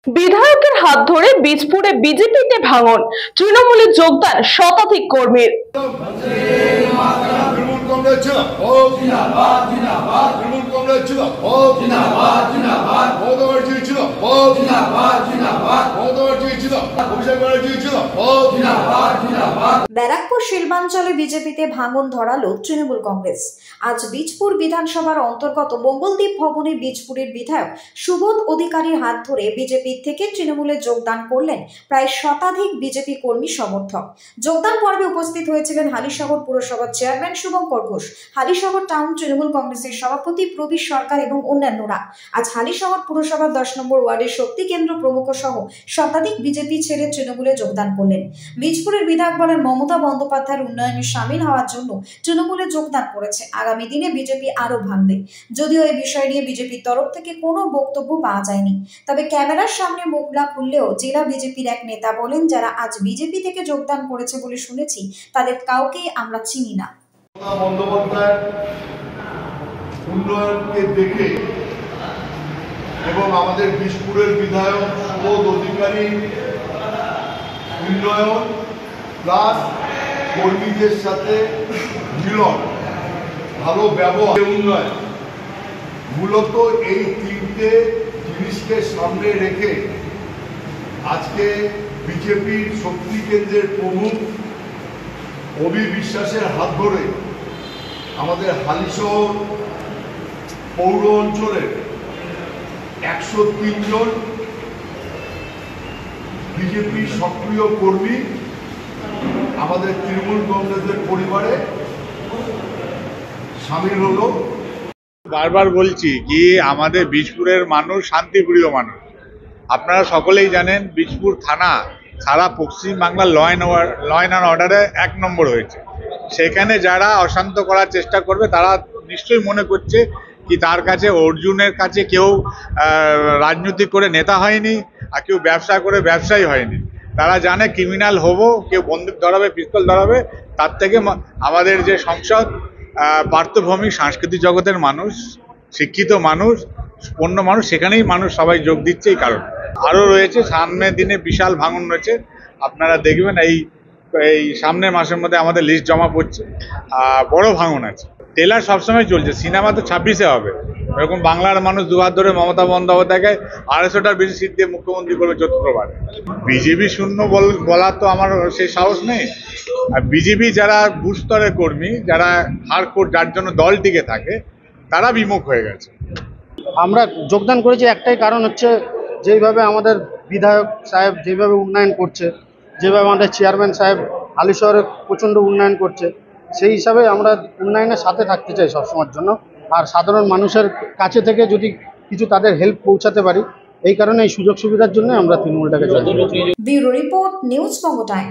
বিধায়কের হাত ধরে বীজপুরে বিজেপিতে ভাঙন, তৃণমূলে যোগদান শতাধিক কর্মীর। ব্যারাকপুর শিল্পাঞ্চলে বিজেপিতে ভাঙন ধরালো তৃণমূল কংগ্রেস। আজ বীজপুর বিধানসভার অন্তর্গত মঙ্গলদ্বীপ ভবনে বীজপুরের বিধায়ক সুবোধ অধিকারীর হাত ধরে বিজেপি থেকে তৃণমূলে যোগদান করলেন প্রায় শতাধিক বিজেপি কর্মী সমর্থক। যোগদান পর্বে উপস্থিত হয়েছিলেন হালিশহর পুরসভার চেয়ারম্যান শুভঙ্কর ঘোষ, হালিশহর টাউন তৃণমূল কংগ্রেসের সভাপতি প্রবীর সরকার এবং অন্যান্যরা। আজ হালিশহর পুরসভার 10 নম্বর ওয়ার্ডের শক্তি কেন্দ্র প্রমুখ সহ শতাধিক বিজেপি ছেড়ে তৃণমূলে যোগদান করলেন। বীজপুরের বিধায়ক বলেন, মমতা বন্দ্যোপাধ্যায়ের উন্নয়নে সামিল হওয়ার জন্য তৃণমূলে যোগদান করেছে। আগামী দিনে বিজেপি আরো ভাঙবে। যদিও এই বিষয় নিয়ে বিজেপির তরফ থেকে কোনো বক্তব্য পাওয়া যায়নি, তবে ক্যামেরার সামনে মুখ না খুললেও জেলা বিজেপির এক নেতা বলেন, যারা আজ বিজেপি থেকে যোগদান করেছে বলে শুনেছি তাদের কাউকেই আমরা চিনি না। উন্নয়নকে দেখে এবং আমাদের বীজপুরের বিধায়ক সুবোধ অধিকারী উন্নয়ন প্লাস কর্মীদের সাথে মিলন, ভালো ব্যবহার, উন্নয়ন, মূলত এই তিনটে জিনিসকে সামনে রেখে আজকে বিজেপির শক্তি কেন্দ্রের প্রমুখ অভি বিশ্বাসের হাত ধরে আমাদের হালিশহর পৌর অঞ্চলের 103 জন বিজেপি সক্রিয় কর্মী আমাদের তৃণমূল কংগ্রেসের পরিবারে সামিল হলো। বারবার বলছি কি, আমাদের বীজপুরের মানুষ শান্তিপ্রিয় মানুষ। আপনারা সকলেই জানেন বীজপুর থানা সারা পশ্চিম বাংলার ল অ্যান্ড অর্ডারে 1 নম্বর হয়েছে। সেখানে যারা অশান্ত করার চেষ্টা করবে তারা নিশ্চয়ই মনে করছে কি তার কাছে, অর্জুনের কাছে কেউ রাজনৈতিক করে নেতা হয়নি আর কেউ ব্যবসা করে ব্যবসায়ী হয়নি। তারা জানে ক্রিমিনাল হবো, কেউ বন্দুক ধরাবে, পিস্তল ধরাবে, তার থেকে আমাদের যে সংসদ পার্থভূমি সাংস্কৃতিক জগতের মানুষ, শিক্ষিত মানুষ, পণ্য মানুষ, সেখানেই মানুষ সবাই যোগ দিচ্ছে। এই কারণে আরও রয়েছে সামনের দিনে বিশাল ভাঙন রয়েছে। আপনারা দেখবেন এই সামনের মাসের মধ্যে আমাদের লিস্ট জমা পড়ছে, বড় ভাঙন আছে। ট্রেলার সবসময় চলছে, সিনেমা তো 26-এ হবে। এরকম বাংলার মানুষ দুহাত ধরে মমতা বন্দ্যোপাধ্যায়কে 250টার বেশি সিট দিয়ে মুখ্যমন্ত্রী করবে 4বার। বিজেপি শূন্য বলার তো আমার সেই সাহস নেই। আর বিজেপি যারা বুথ স্তরের কর্মী, যারা হারকোর, যার জন্য দল টিকে থাকে, তারা বিমুখ হয়ে গেছে। আমরা যোগদান করেছি একটাই কারণ হচ্ছে, যেইভাবে আমাদের বিধায়ক সাহেব যেভাবে উন্নয়ন করছে, যেভাবে আমাদের চেয়ারম্যান সাহেব হালিশহরে প্রচণ্ড উন্নয়ন করছে, সেই হিসাবে আমরা উন্নয়নের সাথে থাকতে চাই সবসময়ের জন্য। আর সাধারণ মানুষের কাছে থেকে যদি কিছু তাদের হেল্প পৌঁছাতে পারি, এই কারণে এই সুযোগ সুবিধার জন্য আমরা তৃণমূলটাকে জয়েন করেছি। ব্যুরো রিপোর্ট, নিউজ বঙ্গ টাইম।